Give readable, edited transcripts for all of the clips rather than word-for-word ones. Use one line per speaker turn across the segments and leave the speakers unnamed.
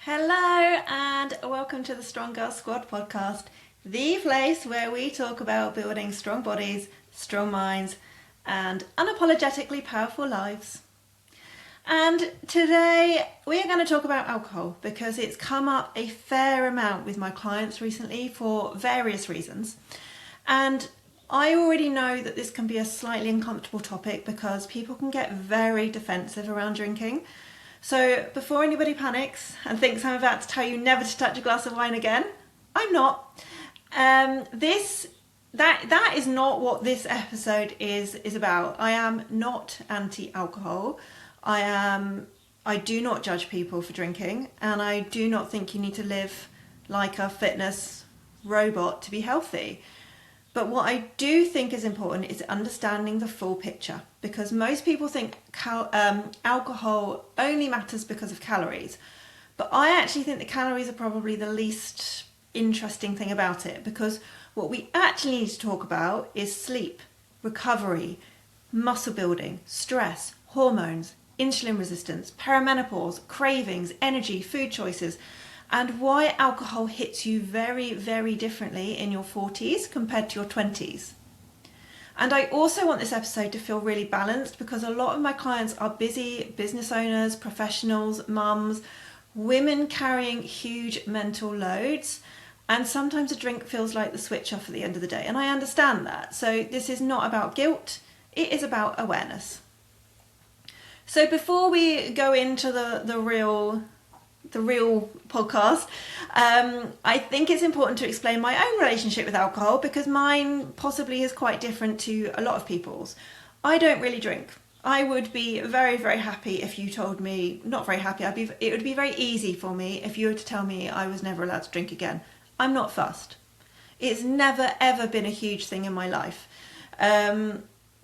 Hello and welcome to the Strong Girl Squad podcast, the place where we talk about building strong bodies, strong minds and unapologetically powerful lives. And today we are going to talk about alcohol because it's come up a fair amount with my clients recently for various reasons. And I already know that this can be a slightly uncomfortable topic because people can get very defensive around drinking. So before anybody panics and thinks I'm about to tell you never to touch a glass of wine again, I'm not. That is not what this episode is about. I am not anti-alcohol. I do not judge people for drinking, and I do not think you need to live like a fitness robot to be healthy. But what I do think is important is understanding the full picture, because most people think alcohol only matters because of calories. But I actually think the calories are probably the least interesting thing about it, because what we actually need to talk about is sleep, recovery, muscle building, stress, hormones, insulin resistance, perimenopause, cravings, energy, food choices, and why alcohol hits you very, very differently in your 40s compared to your 20s. And I also want this episode to feel really balanced because a lot of my clients are busy business owners, professionals, mums, women carrying huge mental loads. And sometimes a drink feels like the switch off at the end of the day. And I understand that. So this is not about guilt. It is about awareness. So before we go into the real podcast, I think it's important to explain my own relationship with alcohol because mine possibly is quite different to a lot of people's. I don't really drink. I would be very, very happy if you told me, not very happy, it would be very easy for me if you were to tell me I was never allowed to drink again. I'm not fussed. It's never ever been a huge thing in my life.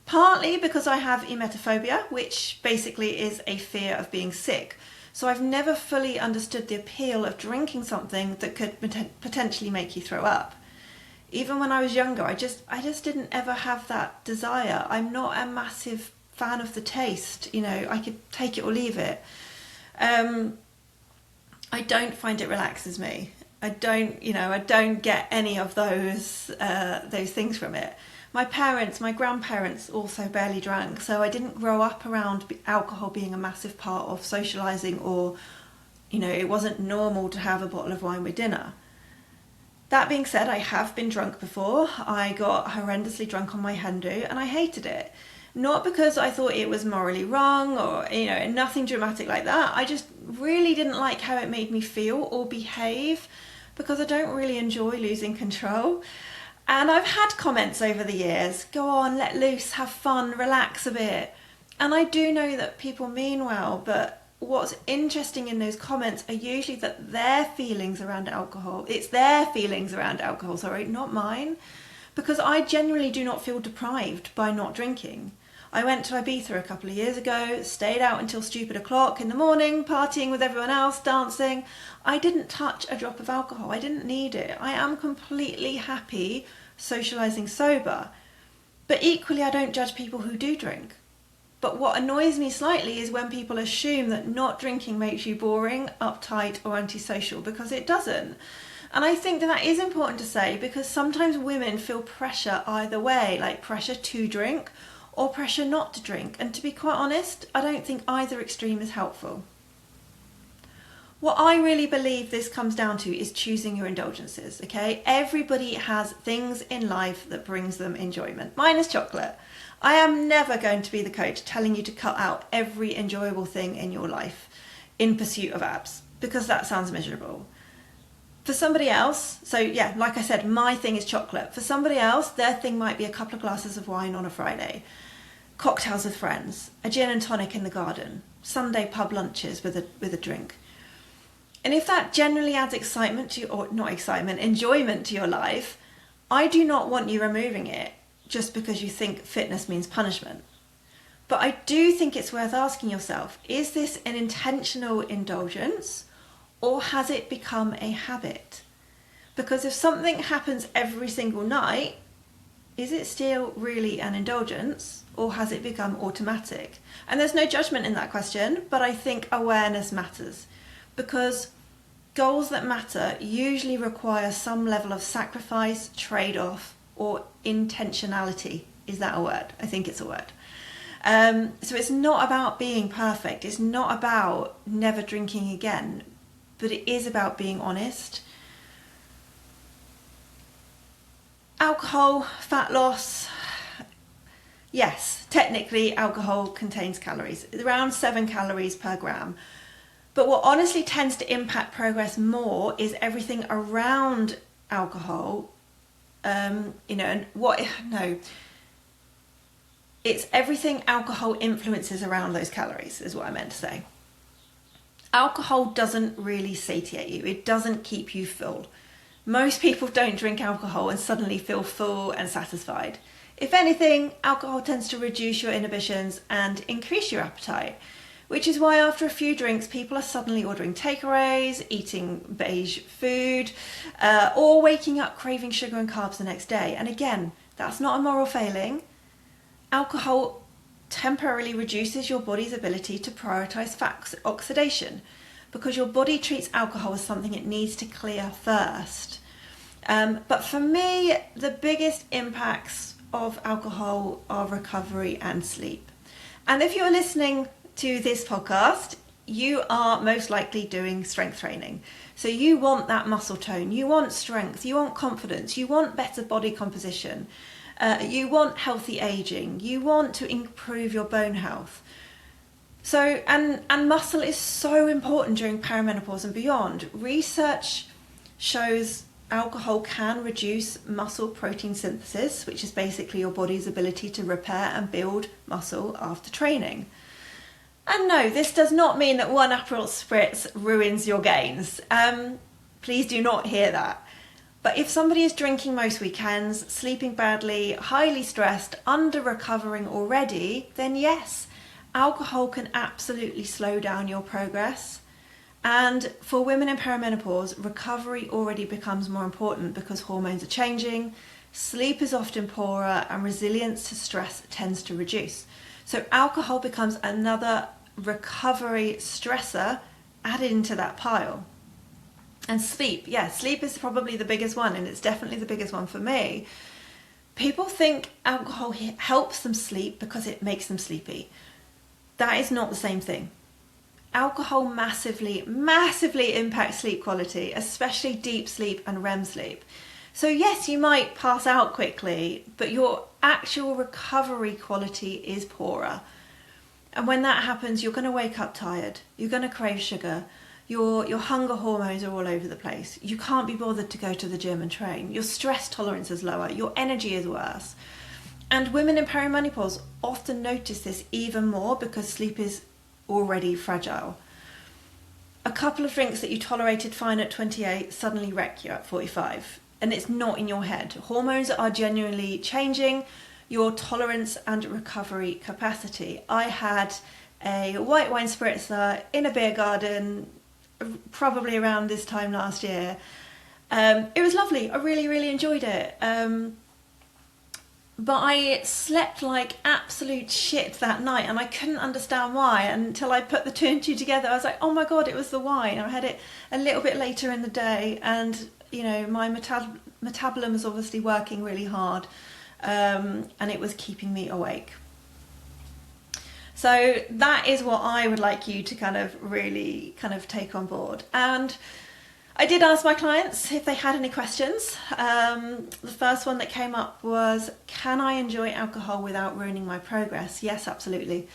Partly because I have emetophobia, which basically is a fear of being sick. So I've never fully understood the appeal of drinking something that could potentially make you throw up. Even when I was younger, I just didn't ever have that desire. I'm not a massive fan of the taste. You know, I could take it or leave it. I don't find it relaxes me. I don't get any of those things from it. My grandparents also barely drank, so I didn't grow up around alcohol being a massive part of socialising, or, it wasn't normal to have a bottle of wine with dinner. That being said, I have been drunk before. I got horrendously drunk on my hen do, and I hated it. Not because I thought it was morally wrong or, nothing dramatic like that. I just really didn't like how it made me feel or behave, because I don't really enjoy losing control. And I've had comments over the years, go on, let loose, have fun, relax a bit. And I do know that people mean well, but what's interesting in those comments are usually that it's their feelings around alcohol, not mine. Because I genuinely do not feel deprived by not drinking. I went to Ibiza a couple of years ago, stayed out until stupid o'clock in the morning, partying with everyone else, dancing. I didn't touch a drop of alcohol. I didn't need it. I am completely happy socialising sober. But equally, I don't judge people who do drink. But what annoys me slightly is when people assume that not drinking makes you boring, uptight or antisocial, because it doesn't. And I think that is important to say, because sometimes women feel pressure either way, like pressure to drink or pressure not to drink. And to be quite honest, I don't think either extreme is helpful. What I really believe this comes down to is choosing your indulgences, okay? Everybody has things in life that brings them enjoyment. Mine is chocolate. I am never going to be the coach telling you to cut out every enjoyable thing in your life in pursuit of abs, because that sounds miserable. For somebody else, so yeah, like I said, my thing is chocolate. For somebody else, their thing might be a couple of glasses of wine on a Friday, cocktails with friends, a gin and tonic in the garden, Sunday pub lunches with a drink. And if that generally adds enjoyment to your life, I do not want you removing it just because you think fitness means punishment. But I do think it's worth asking yourself, is this an intentional indulgence or has it become a habit? Because if something happens every single night, is it still really an indulgence or has it become automatic? And there's no judgment in that question, but I think awareness matters. Because goals that matter usually require some level of sacrifice, trade-off, or intentionality. Is that a word? I think it's a word. So it's not about being perfect. It's not about never drinking again, but it is about being honest. Alcohol, fat loss. Yes, technically alcohol contains calories, around 7 calories per gram. But what honestly tends to impact progress more is everything around alcohol. It's everything alcohol influences around those calories, is what I meant to say. Alcohol doesn't really satiate you. It doesn't keep you full. Most people don't drink alcohol and suddenly feel full and satisfied. If anything, alcohol tends to reduce your inhibitions and increase your appetite, which is why after a few drinks, people are suddenly ordering takeaways, eating beige food, or waking up craving sugar and carbs the next day. And again, that's not a moral failing. Alcohol temporarily reduces your body's ability to prioritize fat oxidation because your body treats alcohol as something it needs to clear first. But for me, the biggest impacts of alcohol are recovery and sleep. And if you're listening to this podcast, you are most likely doing strength training. So you want that muscle tone, you want strength, you want confidence, you want better body composition, you want healthy aging, you want to improve your bone health. So, and muscle is so important during perimenopause and beyond. Research shows alcohol can reduce muscle protein synthesis, which is basically your body's ability to repair and build muscle after training. And no, this does not mean that one Aperol Spritz ruins your gains. Please do not hear that. But if somebody is drinking most weekends, sleeping badly, highly stressed, under-recovering already, then yes, alcohol can absolutely slow down your progress. And for women in perimenopause, recovery already becomes more important because hormones are changing, sleep is often poorer, and resilience to stress tends to reduce. So alcohol becomes another recovery stressor added into that pile. And sleep, sleep is probably the biggest one, and it's definitely the biggest one for me. People think alcohol helps them sleep because it makes them sleepy. That is not the same thing. Alcohol massively impacts sleep quality, especially deep sleep and REM sleep. So yes, you might pass out quickly, but your actual recovery quality is poorer. And when that happens, you're going to wake up tired. You're going to crave sugar. Your hunger hormones are all over the place. You can't be bothered to go to the gym and train. Your stress tolerance is lower. Your energy is worse. And women in perimenopause often notice this even more because sleep is already fragile. A couple of drinks that you tolerated fine at 28 suddenly wreck you at 45. And it's not in your head. Hormones are genuinely changing your tolerance and recovery capacity. I had a white wine spritzer in a beer garden probably around this time last year. It was lovely. I really enjoyed it. But I slept like absolute shit that night and I couldn't understand why until I put the two and two together. I was like, oh my God, it was the wine. I had it a little bit later in the day and, you know, my metabolism is obviously working really hard and it was keeping me awake. So that is what I would like you to really take on board. And I did ask my clients if they had any questions. The first one that came up was, can I enjoy alcohol without ruining my progress? Yes, absolutely.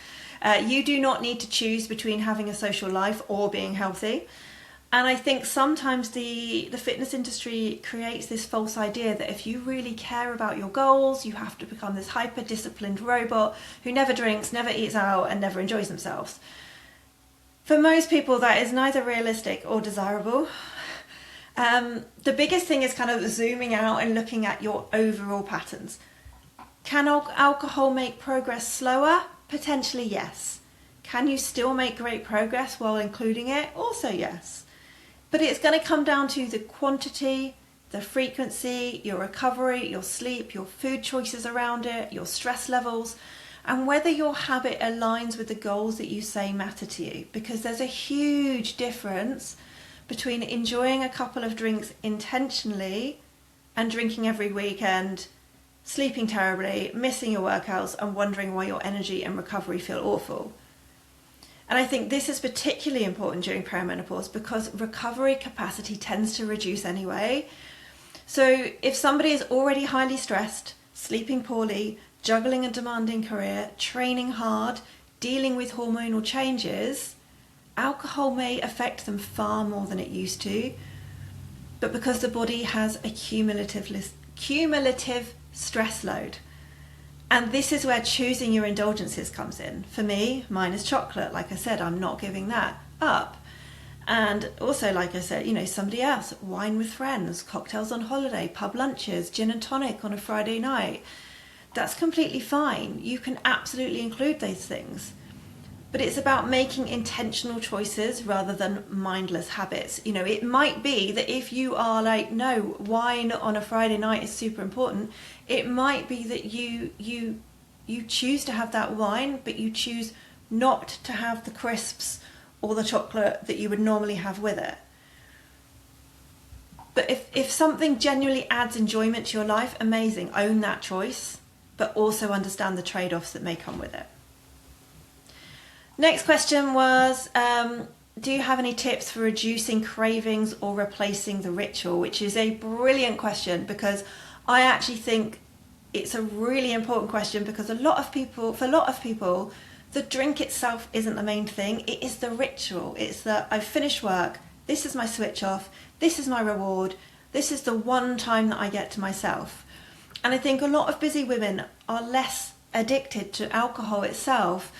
You do not need to choose between having a social life or being healthy. And I think sometimes the fitness industry creates this false idea that if you really care about your goals, you have to become this hyper-disciplined robot who never drinks, never eats out, and never enjoys themselves. For most people, that is neither realistic or desirable. The biggest thing is kind of zooming out and looking at your overall patterns. Can alcohol make progress slower? Potentially, yes. Can you still make great progress while including it? Also, yes. But it's going to come down to the quantity, the frequency, your recovery, your sleep, your food choices around it, your stress levels, and whether your habit aligns with the goals that you say matter to you. Because there's a huge difference between enjoying a couple of drinks intentionally and drinking every weekend, sleeping terribly, missing your workouts, and wondering why your energy and recovery feel awful. And I think this is particularly important during perimenopause because recovery capacity tends to reduce anyway. So if somebody is already highly stressed, sleeping poorly, juggling a demanding career, training hard, dealing with hormonal changes, alcohol may affect them far more than it used to. But because the body has a cumulative stress load. And this is where choosing your indulgences comes in. For me, mine is chocolate. Like I said, I'm not giving that up. And also, like I said, somebody else, wine with friends, cocktails on holiday, pub lunches, gin and tonic on a Friday night. That's completely fine. You can absolutely include those things. But it's about making intentional choices rather than mindless habits. It might be that if you are like, no, wine on a Friday night is super important, it might be that you choose to have that wine, but you choose not to have the crisps or the chocolate that you would normally have with it. But if something genuinely adds enjoyment to your life, amazing, own that choice, but also understand the trade-offs that may come with it. Next question was, do you have any tips for reducing cravings or replacing the ritual? Which is a brilliant question because I actually think it's a really important question because for a lot of people, the drink itself isn't the main thing. It is the ritual. It's that I've finished work. This is my switch off. This is my reward. This is the one time that I get to myself. And I think a lot of busy women are less addicted to alcohol itself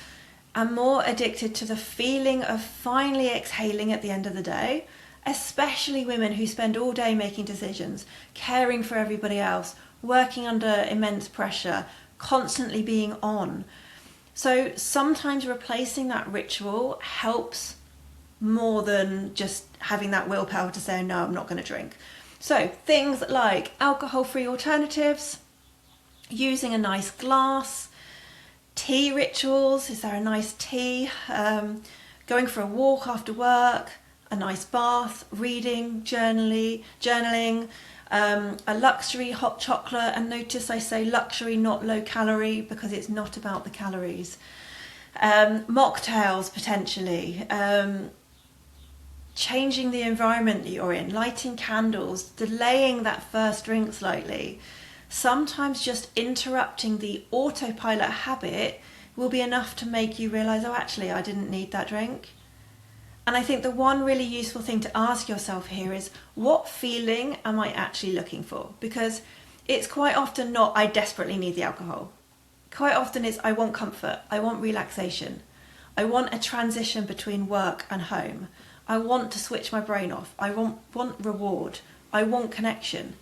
and more addicted to the feeling of finally exhaling at the end of the day, especially women who spend all day making decisions, caring for everybody else, working under immense pressure, constantly being on. So sometimes replacing that ritual helps more than just having that willpower to say, no, I'm not going to drink. So things like alcohol-free alternatives, using a nice glass, tea rituals, is there a nice tea, going for a walk after work, a nice bath, reading, journaling, a luxury hot chocolate, and notice I say luxury, not low calorie, because it's not about the calories. Mocktails potentially, changing the environment that you're in, lighting candles, delaying that first drink slightly. Sometimes just interrupting the autopilot habit will be enough to make you realise, oh, actually, I didn't need that drink. And I think the one really useful thing to ask yourself here is, what feeling am I actually looking for? Because it's quite often not, I desperately need the alcohol. Quite often it's, I want comfort, I want relaxation, I want a transition between work and home, I want to switch my brain off, I want reward, I want connection.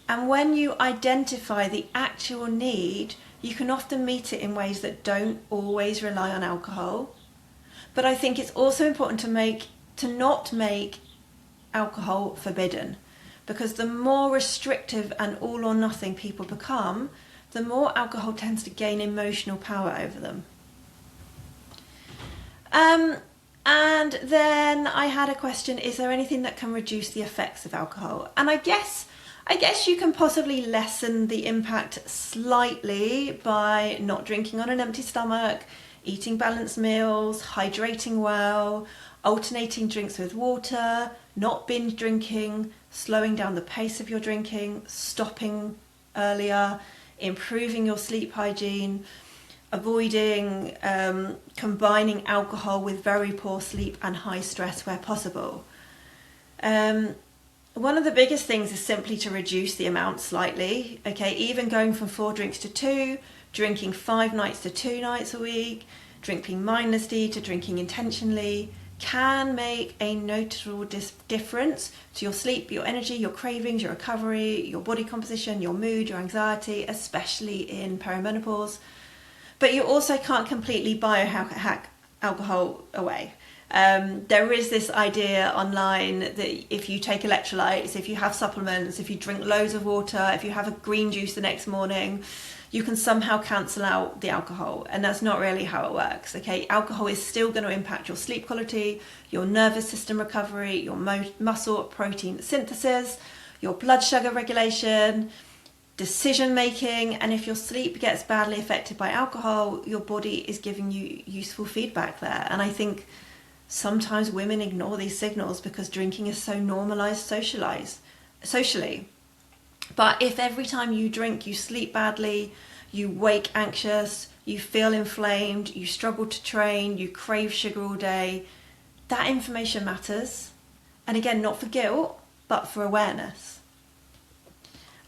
And when you identify the actual need, you can often meet it in ways that don't always rely on alcohol. But I think it's also important to not make alcohol forbidden, because the more restrictive and all or nothing people become, the more alcohol tends to gain emotional power over them. And then I had a question, is there anything that can reduce the effects of alcohol? And I guess you can possibly lessen the impact slightly by not drinking on an empty stomach, eating balanced meals, hydrating well, alternating drinks with water, not binge drinking, slowing down the pace of your drinking, stopping earlier, improving your sleep hygiene, avoiding combining alcohol with very poor sleep and high stress where possible. One of the biggest things is simply to reduce the amount slightly. Okay, even going from 4 drinks to 2, drinking 5 nights to 2 nights a week, drinking mindlessly to drinking intentionally can make a noticeable difference to your sleep, your energy, your cravings, your recovery, your body composition, your mood, your anxiety, especially in perimenopause. But you also can't completely biohack alcohol away. There is this idea online that if you take electrolytes, if you have supplements, if you drink loads of water, if you have a green juice the next morning, you can somehow cancel out the alcohol. And that's not really how it works. Okay, alcohol is still going to impact your sleep quality, your nervous system recovery, your muscle protein synthesis, your blood sugar regulation, decision making. And if your sleep gets badly affected by alcohol, your body is giving you useful feedback there. And I think sometimes women ignore these signals because drinking is so normalized socially. But if every time you drink you sleep badly, you wake anxious, you feel inflamed, you struggle to train, you crave sugar all day, that information matters. And again, not for guilt, but for awareness.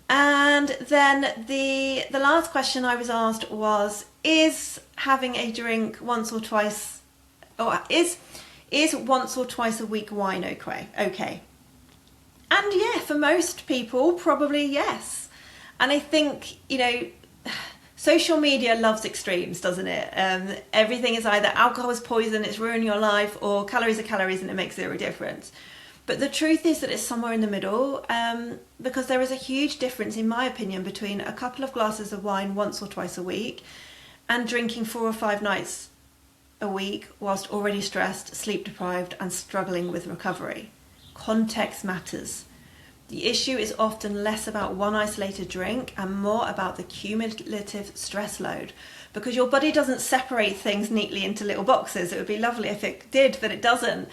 And then the last question I was asked was, is having a drink once or twice, or is once or twice a week wine okay? And yeah, for most people, probably yes. And I think, social media loves extremes, doesn't it? Everything is either alcohol is poison, it's ruining your life, or calories are calories and it makes zero difference. But the truth is that it's somewhere in the middle, because there is a huge difference, in my opinion, between a couple of glasses of wine once or twice a week and drinking 4 or 5 nights a week whilst already stressed, sleep deprived and struggling with recovery. Context matters. The issue is often less about one isolated drink and more about the cumulative stress load, because your body doesn't separate things neatly into little boxes. It would be lovely if it did, but it doesn't.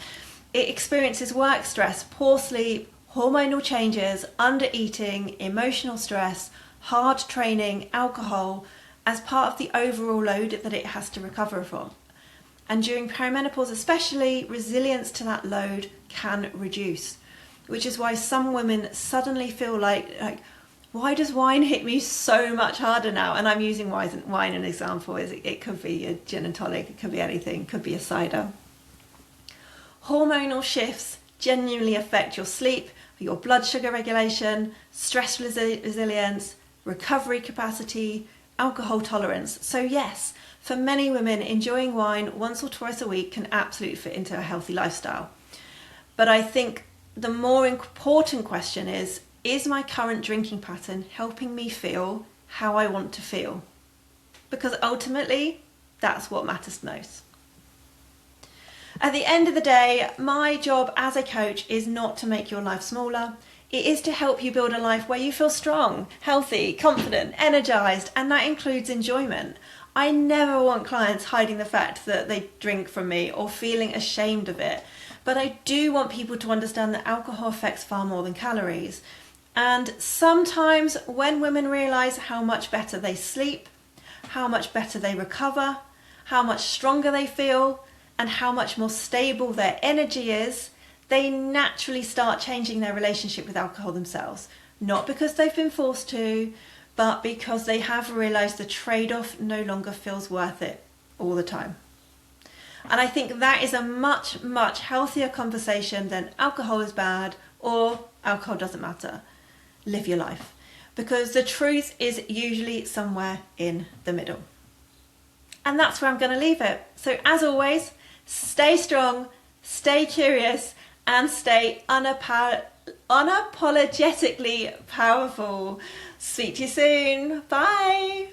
It experiences work stress, poor sleep, hormonal changes, under-eating, emotional stress, hard training, alcohol, as part of the overall load that it has to recover from. And during perimenopause especially, resilience to that load can reduce, which is why some women suddenly feel like why does wine hit me so much harder now? And I'm using wine as an example. It could be a gin and tonic, it could be anything, it could be a cider. Hormonal shifts genuinely affect your sleep, your blood sugar regulation, stress resilience, recovery capacity, alcohol tolerance. So yes, for many women, enjoying wine once or twice a week can absolutely fit into a healthy lifestyle. But I think the more important question is my current drinking pattern helping me feel how I want to feel? Because ultimately, that's what matters most. At the end of the day, my job as a coach is not to make your life smaller. It is to help you build a life where you feel strong, healthy, confident, energized, and that includes enjoyment. I never want clients hiding the fact that they drink from me or feeling ashamed of it. But I do want people to understand that alcohol affects far more than calories. And sometimes when women realize how much better they sleep, how much better they recover, how much stronger they feel, and how much more stable their energy is, they naturally start changing their relationship with alcohol themselves. Not because they've been forced to, but because they have realized the trade-off no longer feels worth it all the time. And I think that is a much, much healthier conversation than alcohol is bad or alcohol doesn't matter. Live your life. Because the truth is usually somewhere in the middle. And that's where I'm going to leave it. So as always, stay strong, stay curious, and stay unapologetically powerful. Speak to you soon. Bye.